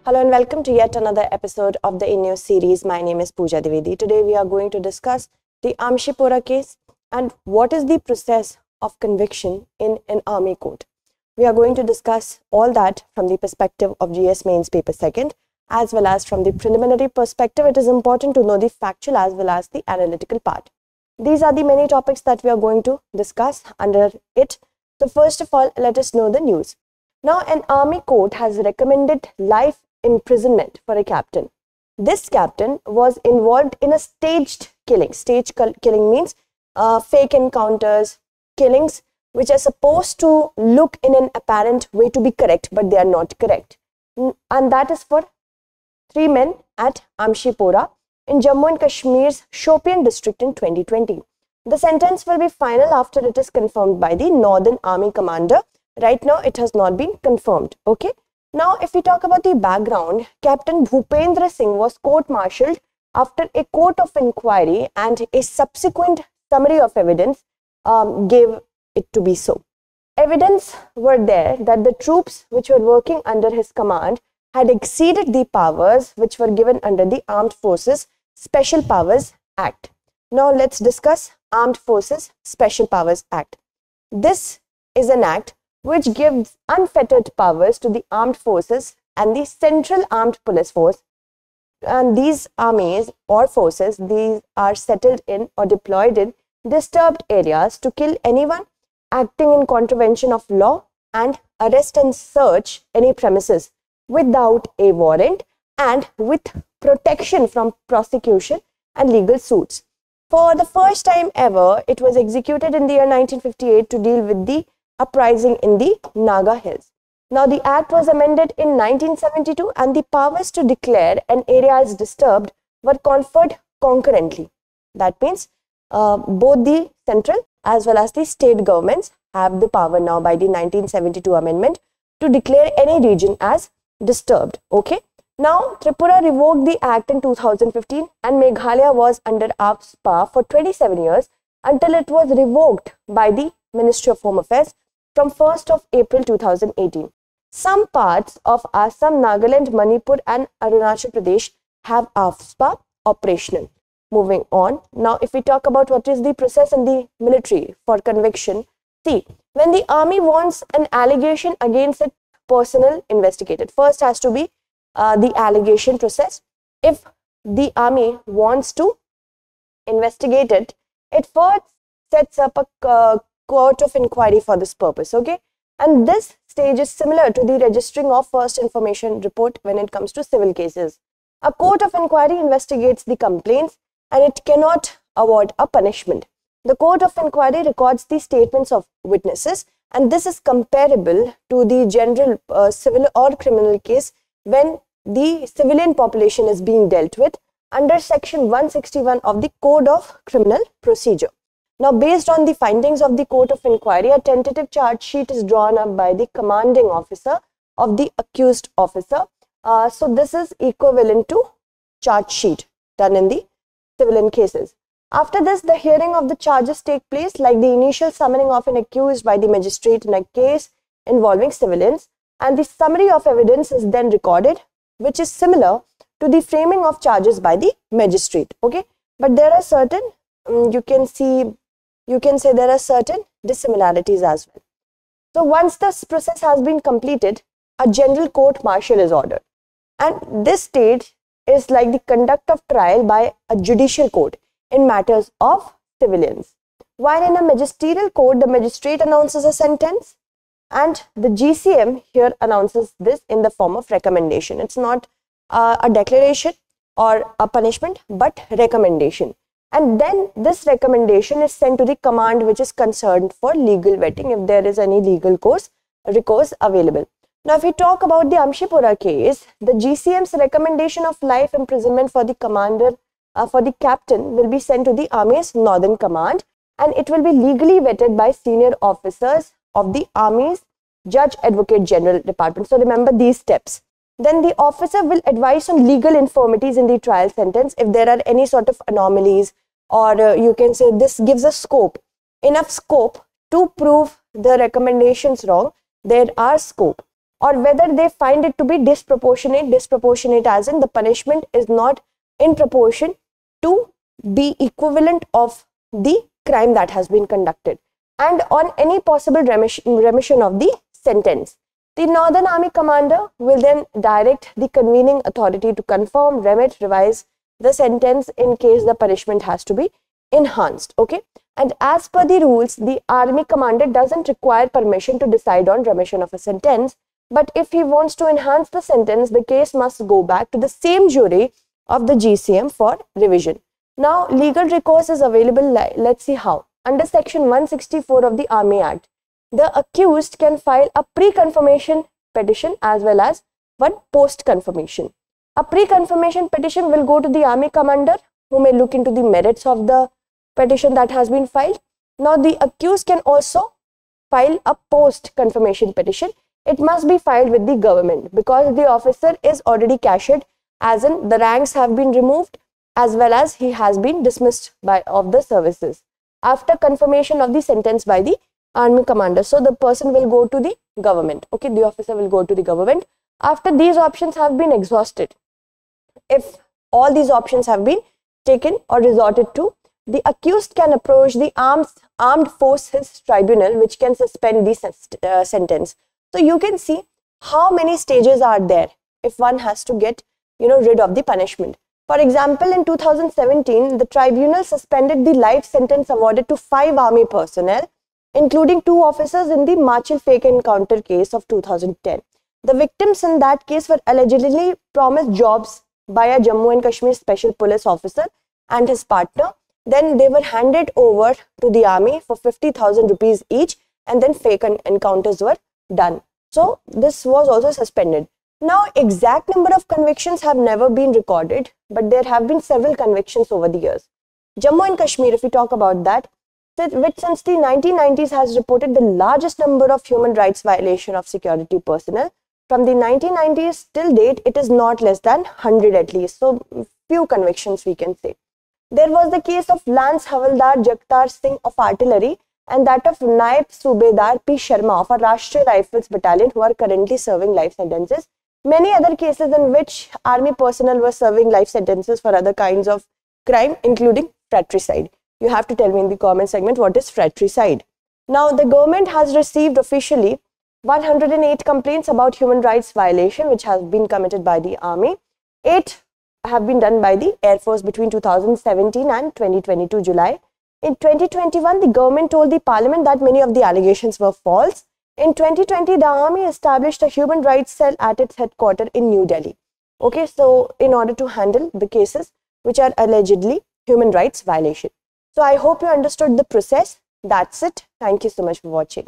Hello and welcome to yet another episode of the In-News series. My name is Pooja Dwivedi. Today we are going to discuss the Amshipora case and what is the process of conviction in an army court. We are going to discuss all that from the perspective of GS Mains Paper Second as well as from the preliminary perspective. It is important to know the factual as well as the analytical part. These are the many topics that we are going to discuss under it. So first of all, let us know the news. Now, an army court has recommended life imprisonment for a captain. This captain was involved in a staged killing. Staged killing means fake encounters, killings which are supposed to look in an apparent way to be correct, but they are not correct. And that is for 3 men at Amshipora in Jammu and Kashmir's Shopian district in 2020. The sentence will be final after it is confirmed by the Northern Army Commander. Right now, it has not been confirmed. Okay. Now, if we talk about the background, Captain Bhupendra Singh was court-martialed after a court of inquiry and a subsequent summary of evidence gave it to be so. Evidence were there that the troops which were working under his command had exceeded the powers which were given under the Armed Forces Special Powers Act. Now, let's discuss Armed Forces Special Powers Act. This is an act which gives unfettered powers to the armed forces and the Central Armed Police Force. And these armies or forces, these are settled in or deployed in disturbed areas to kill anyone acting in contravention of law and arrest and search any premises without a warrant and with protection from prosecution and legal suits. For the first time ever, it was executed in the year 1958 to deal with the uprising in the Naga Hills. Now, the act was amended in 1972 and the powers to declare an area as disturbed were conferred concurrently. That means both the central as well as the state governments have the power now by the 1972 amendment to declare any region as disturbed. Okay. Now, Tripura revoked the act in 2015 and Meghalaya was under AFSPA for 27 years until it was revoked by the Ministry of Home Affairs from 1st of April 2018. Some parts of Assam, Nagaland, Manipur and Arunachal Pradesh have AFSPA operational. Moving on. Now, if we talk about what is the process in the military for conviction, see, when the army wants an allegation against its personnel investigated, first has to be the allegation process. If the army wants to investigate it, it first sets up a court of inquiry for this purpose. Okay, and this stage is similar to the registering of first information report when it comes to civil cases. A court of inquiry investigates the complaints and it cannot award a punishment. The court of inquiry records the statements of witnesses and this is comparable to the general civil or criminal case when the civilian population is being dealt with under section 161 of the Code of Criminal Procedure. Now, based on the findings of the court of inquiry, a tentative charge sheet is drawn up by the commanding officer of the accused officer. So, this is equivalent to charge sheet done in the civilian cases. After this, the hearing of the charges take place like the initial summoning of an accused by the magistrate in a case involving civilians, and the summary of evidence is then recorded, which is similar to the framing of charges by the magistrate. Okay, but there are certain you can say there are certain dissimilarities as well. So, once this process has been completed, a general court martial is ordered. And this stage is like the conduct of trial by a judicial court in matters of civilians. While in a magisterial court, the magistrate announces a sentence and the GCM here announces this in the form of recommendation. It's not a declaration or a punishment, but recommendation. And then this recommendation is sent to the command which is concerned for legal vetting if there is any legal recourse available. Now, if we talk about the Amshipora case, the GCM's recommendation of life imprisonment for the commander, for the captain will be sent to the Army's Northern Command and it will be legally vetted by senior officers of the Army's Judge Advocate General Department. So, remember these steps. Then the officer will advise on legal infirmities in the trial sentence if there are any sort of anomalies, or you can say this gives a enough scope to prove the recommendations wrong. There are scope. or whether they find it to be disproportionate as in the punishment is not in proportion to be equivalent of the crime that has been conducted, and on any possible remission of the sentence. The Northern Army commander will then direct the convening authority to confirm, remit, revise the sentence in case the punishment has to be enhanced. Okay, and as per the rules, the army commander doesn't require permission to decide on remission of a sentence, but if he wants to enhance the sentence, the case must go back to the same jury of the GCM for revision. Now, legal recourse is available. Let's see how. Under section 164 of the Army Act, the accused can file a pre-confirmation petition as well as one post-confirmation. A pre-confirmation petition will go to the army commander, who may look into the merits of the petition that has been filed. Now, the accused can also file a post-confirmation petition. It must be filed with the government because the officer is already cashiered, as in the ranks have been removed as well as he has been dismissed of the services after confirmation of the sentence by the army commander. So the person will go to the government. Okay, the officer will go to the government after these options have been exhausted. If all these options have been taken or resorted to, the accused can approach the armed forces tribunal, which can suspend the sentence. So you can see how many stages are there if one has to get rid of the punishment. For example, in 2017, the tribunal suspended the life sentence awarded to 5 army personnel, including 2 officers in the Machil fake encounter case of 2010. The victims in that case were allegedly promised jobs by a Jammu and Kashmir special police officer and his partner. Then they were handed over to the army for 50,000 rupees each, and then fake encounters were done. So this was also suspended. Now, exact number of convictions have never been recorded, but there have been several convictions over the years. Jammu and Kashmir, if we talk about that, which since the 1990s has reported the largest number of human rights violation of security personnel. From the 1990s till date, it is not less than 100 at least. So, few convictions we can say. There was the case of Lance Havaldar Jagtar Singh of artillery and that of Naib Subedar P. Sharma of a Rashtriya Rifles battalion, who are currently serving life sentences. Many other cases in which army personnel were serving life sentences for other kinds of crime, including fratricide. You have to tell me in the comment segment what is fratricide. Now, the government has received officially 108 complaints about human rights violation which has been committed by the army. 8 have been done by the Air Force between 2017 and 2022 July. In 2021, the government told the parliament that many of the allegations were false. In 2020, the army established a human rights cell at its headquarters in New Delhi. Okay, so in order to handle the cases which are allegedly human rights violation. So I hope you understood the process. That's it. Thank you so much for watching.